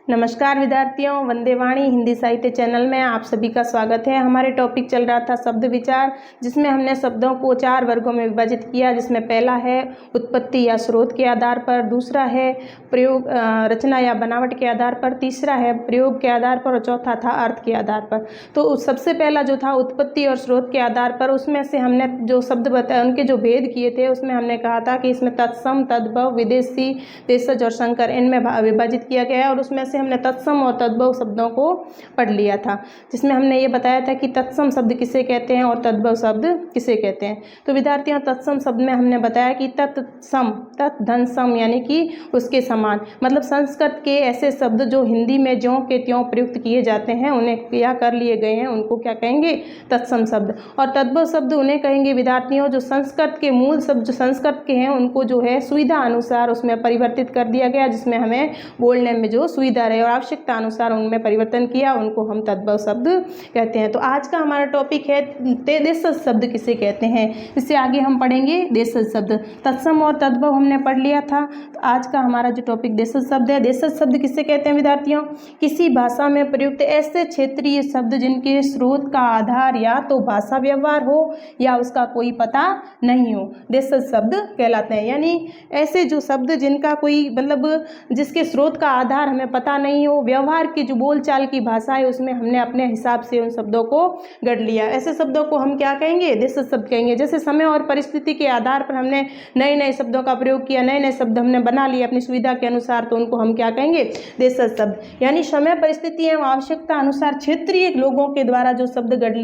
नमस्कार विद्यार्थियों, वंदे वाणी हिंदी साहित्य चैनल में आप सभी का स्वागत है। हमारे टॉपिक चल रहा था शब्द विचार, जिसमें हमने शब्दों को 4 वर्गों में विभाजित किया, जिसमें पहला है उत्पत्ति या स्रोत के आधार पर, दूसरा है प्रयोग रचना या बनावट के आधार पर, तीसरा है प्रयोग के आधार पर और चौथा था अर्थ के आधार पर। तो सबसे पहला जो था उत्पत्ति और स्रोत के आधार पर, उसमें से हमने जो शब्द बताए उनके जो भेद किए थे, उसमें हमने कहा था कि इसमें तत्सम, तद्भव, विदेशी, देशज और संकर इनमें विभाजित किया गया है। और उसमें से हमने तत्सम और तद्भव शब्दों को पढ़ लिया था, जिसमें हमने ये बताया था कि तत्सम शब्द किसे कहते हैं और तद्भव शब्द किसे कहते हैं। तो विद्यार्थियों, तत्सम शब्द में हमने बताया कि तत्सम, तत् धन सम, यानी कि उसके समान, मतलब संस्कृत के ऐसे शब्द जो हिंदी में ज्यों के त्यों प्रयुक्त किए जाते हैं, उन्हें क्रिया कर लिए गए हैं, उनको क्या कहेंगे? तत्सम शब्द। और तद्भव शब्द उन्हें कहेंगे विद्यार्थियों जो संस्कृत के मूल शब्द जो संस्कृत के हैं, उनको जो है सुविधा अनुसार उसमें परिवर्तित कर दिया गया, जिसमें हमें बोलने में जो सुविधा रहे और आवश्यकता अनुसार उनमें परिवर्तन किया, उनको हम तद्भव शब्द कहते हैं। तो आज का हमारा टॉपिक है देशज शब्द किसे कहते हैं। इससे आगे हम पढ़ेंगे देशज शब्द। तत्सम और तद्भव हमने पढ़ लिया था। तो आज का हमारा जो टॉपिक देशज शब्द है, देशज शब्द किसे कहते हैं विद्यार्थियों? किसी भाषा में प्रयुक्त ऐसे क्षेत्रीय शब्द जिनके स्रोत का आधार या तो भाषा व्यवहार हो या उसका कोई पता नहीं हो, देशज शब्द कहलाते हैं। यानी ऐसे जो शब्द जिनका कोई मतलब जिसके स्रोत का आधार हमें पता नहीं हो, व्यवहार की जो बोलचाल की भाषा है उसमें हमने अपने हिसाब से उन शब्दों को गढ़ लिया, ऐसे शब्दों को हम क्या कहेंगे? देशज शब्द कहेंगे। जैसे समय और परिस्थिति के आधार पर हमने नए नए शब्दों का प्रयोग किया, नए नए शब्द हमने बना लिए अपनी सुविधा के अनुसार, तो उनको हम क्या कहेंगे? देशज शब्द। यानी समय, परिस्थिति एवं आवश्यकता अनुसार क्षेत्रीय लोगों के द्वारा जो शब्द गढ़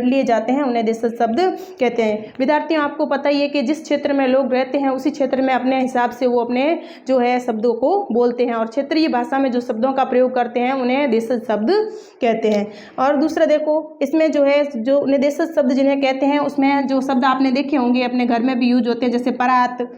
लिए जाते हैं, उन्हें देशज शब्द कहते हैं। विद्यार्थियों, आपको पता ही है कि जिस क्षेत्र में लोग रहते हैं उसी क्षेत्र में अपने हिसाब से वो अपने जो है शब्दों को बोलते हैं, और क्षेत्रीय भाषा में जो शब्दों का प्रयोग करते हैं उन्हें देशज शब्द कहते हैं। और दूसरा देखो, इसमें जो है जो उन्हें देशज शब्द जिन्हें कहते हैं, उसमें जो शब्द आपने देखे होंगे अपने घर में भी यूज होते हैं, जैसे परात,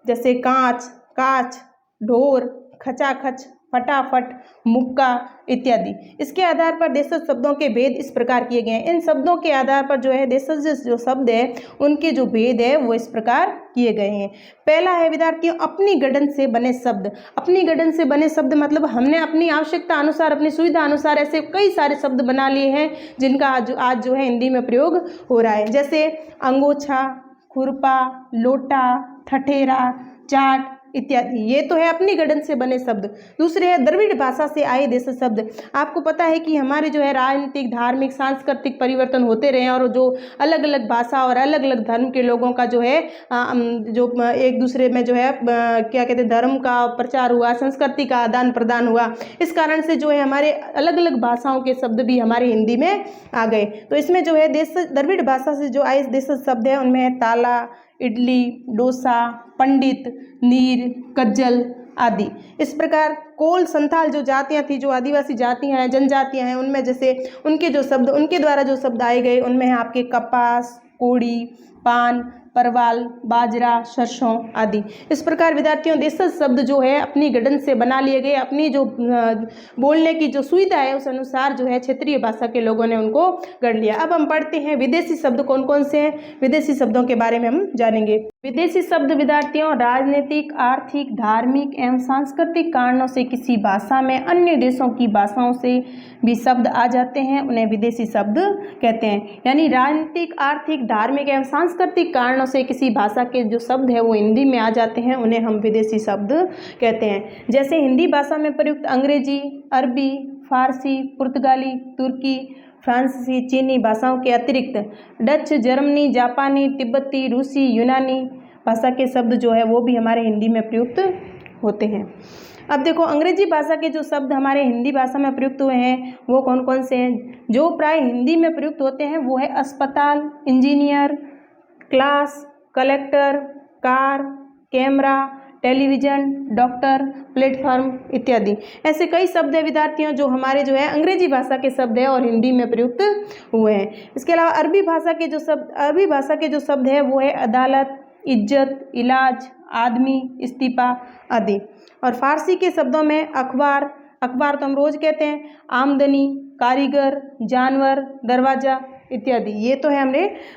जैसे कांच, काच, ढोर, खचाखच, फटाफट, मुक्का इत्यादि। इसके आधार पर देशज शब्दों के भेद इस प्रकार किए गए हैं। इन शब्दों के आधार पर जो है देशज जो शब्द है उनके जो भेद है वो इस प्रकार किए गए हैं। पहला है विद्यार्थियों अपनी गढ़न से बने शब्द। अपनी गढ़न से बने शब्द मतलब हमने अपनी आवश्यकता अनुसार, अपनी सुविधा अनुसार ऐसे कई सारे शब्द बना लिए हैं जिनका आज जो है हिंदी में प्रयोग हो रहा है। जैसे अंगोछा, खुरपा, लोटा, ठठेरा, चाट इत्यादि, ये तो है अपनी गढ़न से बने शब्द। दूसरे है द्रविड़ भाषा से आए देशज शब्द। आपको पता है कि हमारे जो है राजनीतिक, धार्मिक, सांस्कृतिक परिवर्तन होते रहे और जो अलग अलग भाषा और अलग अलग धर्म के लोगों का जो है जो एक दूसरे में जो है क्या कहते हैं धर्म का प्रचार हुआ, संस्कृति का आदान प्रदान हुआ। इस कारण से जो है हमारे अलग अलग भाषाओं के शब्द भी हमारे हिंदी में आ गए। तो इसमें जो है द्रविड़ भाषा से जो आए देशज शब्द है उनमें है ताला, इडली, डोसा, पंडित, नीर, कज्जल आदि। इस प्रकार कोल, संथाल जो जातियाँ थी, जो आदिवासी जातियाँ हैं, जनजातियाँ हैं, उनमें जैसे उनके जो शब्द, उनके द्वारा जो शब्द आए गए, उनमें है आपके कपास, कोड़ी, पान, परवाल, बाजरा, सरसों आदि। इस प्रकार विद्यार्थियों देशज शब्द जो है अपनी गढ़न से बना लिए गए, अपनी जो बोलने की जो सुविधा है उस अनुसार जो है क्षेत्रीय भाषा के लोगों ने उनको गढ़ लिया। अब हम पढ़ते हैं विदेशी शब्द कौन कौन से हैं। विदेशी शब्दों के बारे में हम जानेंगे। विदेशी शब्द विद्यार्थियों राजनीतिक, आर्थिक, धार्मिक एवं सांस्कृतिक कारणों से किसी भाषा में अन्य देशों की भाषाओं से भी शब्द आ जाते हैं, उन्हें विदेशी शब्द कहते हैं। यानी राजनीतिक, आर्थिक, धार्मिक एवं सांस्कृतिक कारणों से किसी भाषा के जो शब्द है वो हिंदी में आ जाते हैं, उन्हें हम विदेशी शब्द कहते हैं। जैसे हिंदी भाषा में प्रयुक्त अंग्रेजी, अरबी, फारसी, पुर्तगाली, तुर्की, फ्रांसीसी, चीनी भाषाओं के अतिरिक्त डच, जर्मनी, जापानी, तिब्बती, रूसी, यूनानी भाषा के शब्द जो है वो भी हमारे हिंदी में प्रयुक्त होते हैं। अब देखो अंग्रेजी भाषा के जो शब्द हमारे हिंदी भाषा में प्रयुक्त हुए हैं वो कौन कौन से हैं? जो प्राय हिंदी में प्रयुक्त होते हैं वो है अस्पताल, engineer, class, collector, car, camera, television, doctor, platform इत्यादि। ऐसे कई शब्द है विद्यार्थियों जो हमारे जो है अंग्रेजी भाषा के शब्द है और हिंदी में प्रयुक्त हुए हैं। इसके अलावा अरबी भाषा के जो शब्द है वो है अदालत, इज्जत, इलाज, आदमी, इस्तीफा आदि। और फारसी के शब्दों में अखबार तो हम रोज कहते हैं, आमदनी, कारीगर, जानवर, दरवाजा इत्यादि। ये तो है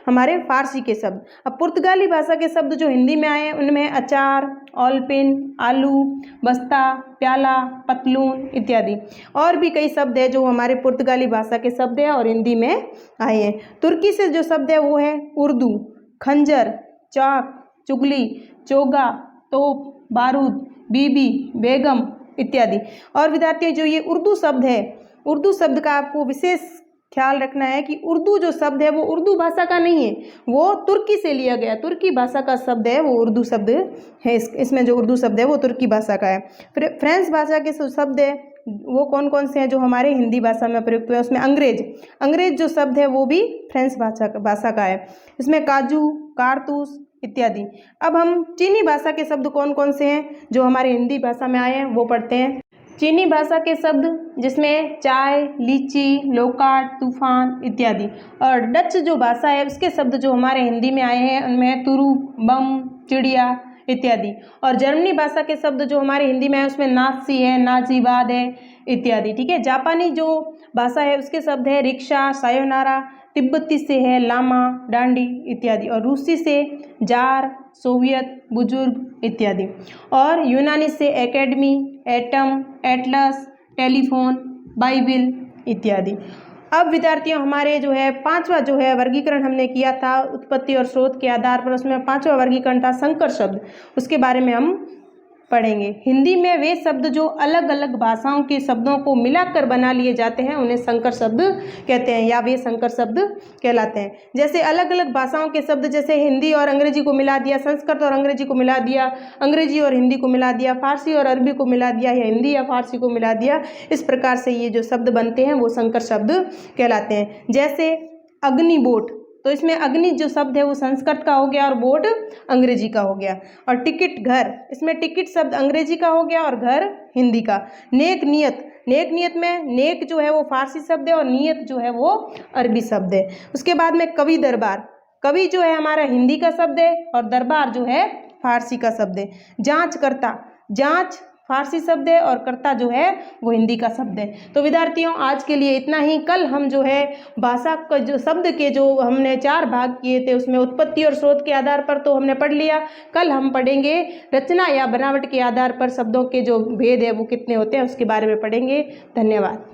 हमारे फारसी के शब्द। अब पुर्तगाली भाषा के शब्द जो हिंदी में आए हैं उनमें अचार, ऑलपिन, आलू, बस्ता, प्याला, पतलून इत्यादि। और भी कई शब्द है जो हमारे पुर्तगाली भाषा के शब्द है और हिंदी में आए हैं। तुर्की से जो शब्द है वो है उर्दू, खंजर, चाक, चुगली, चोगा, तोप, बारूद, बीबी, बेगम इत्यादि। और विद्यार्थियों जो ये उर्दू शब्द है, उर्दू शब्द का आपको विशेष ख्याल रखना है कि उर्दू जो शब्द है वो उर्दू भाषा का नहीं है, वो तुर्की से लिया गया, तुर्की भाषा का शब्द है, वो उर्दू शब्द है। इसमें जो उर्दू शब्द है वो तुर्की भाषा का है। फिर फ्रेंच भाषा के शब्द है वो कौन कौन से हैं जो हमारे हिंदी भाषा में प्रयुक्त हुए हैं, उसमें अंग्रेज जो शब्द है वो भी फ्रेंच भाषा का है। इसमें काजू, कारतूस इत्यादि। अब हम चीनी भाषा के शब्द कौन कौन से हैं जो हमारे हिंदी भाषा में आए हैं वो पढ़ते हैं। चीनी भाषा के शब्द जिसमें चाय, लीची, लोकाट, तूफान इत्यादि। और डच जो भाषा है उसके शब्द जो हमारे हिंदी में आए हैं उनमें तुरु, बम, चिड़िया इत्यादि। और जर्मनी भाषा के शब्द जो हमारे हिंदी में है उसमें नाज़ी है, नाजीवाद है इत्यादि। ठीक है। जापानी जो भाषा है उसके शब्द है रिक्शा, सायोनारा। तिब्बती से है लामा, डांडी इत्यादि। और रूसी से जार, सोवियत, बुजुर्ग इत्यादि। और यूनानी से academy, atom, Atlas, telephone, Bible इत्यादि। अब विद्यार्थियों हमारे जो है पांचवा जो है वर्गीकरण हमने किया था उत्पत्ति और स्रोत के आधार पर, उसमें पांचवा वर्गीकरण था संकर शब्द। उसके बारे में हम पढ़ेंगे। हिंदी में वे शब्द जो अलग अलग भाषाओं के शब्दों को मिलाकर बना लिए जाते हैं उन्हें संकर शब्द कहते हैं या वे संकर शब्द कहलाते हैं। जैसे अलग अलग भाषाओं के शब्द, जैसे हिंदी और अंग्रेजी को मिला दिया, संस्कृत और अंग्रेजी को मिला दिया, अंग्रेजी और हिंदी को मिला दिया, फारसी और अरबी को मिला दिया या हिंदी या फारसी को मिला दिया। इस प्रकार से ये जो शब्द बनते हैं वो संकर शब्द कहलाते हैं। जैसे अग्निबोट, तो इसमें अग्नि जो शब्द है वो संस्कृत का हो गया और बोट अंग्रेजी का हो गया। और टिकट, घर, इसमें टिकट शब्द अंग्रेजी का हो गया और घर हिंदी का। नेक, नियत, नेक में नेक जो है वो फारसी शब्द है और नियत जो है वो अरबी शब्द है। उसके बाद में कवि दरबार, कवि जो है हमारा हिंदी का शब्द है और दरबार जो है फारसी का शब्द है। जांचकर्ता, जांच फारसी शब्द है और कर्ता जो है वो हिंदी का शब्द है। तो विद्यार्थियों आज के लिए इतना ही। कल हम जो है भाषा का जो शब्द के जो हमने 4 भाग किए थे उसमें उत्पत्ति और स्रोत के आधार पर तो हमने पढ़ लिया। कल हम पढ़ेंगे रचना या बनावट के आधार पर शब्दों के जो भेद है वो कितने होते हैं उसके बारे में पढ़ेंगे। धन्यवाद।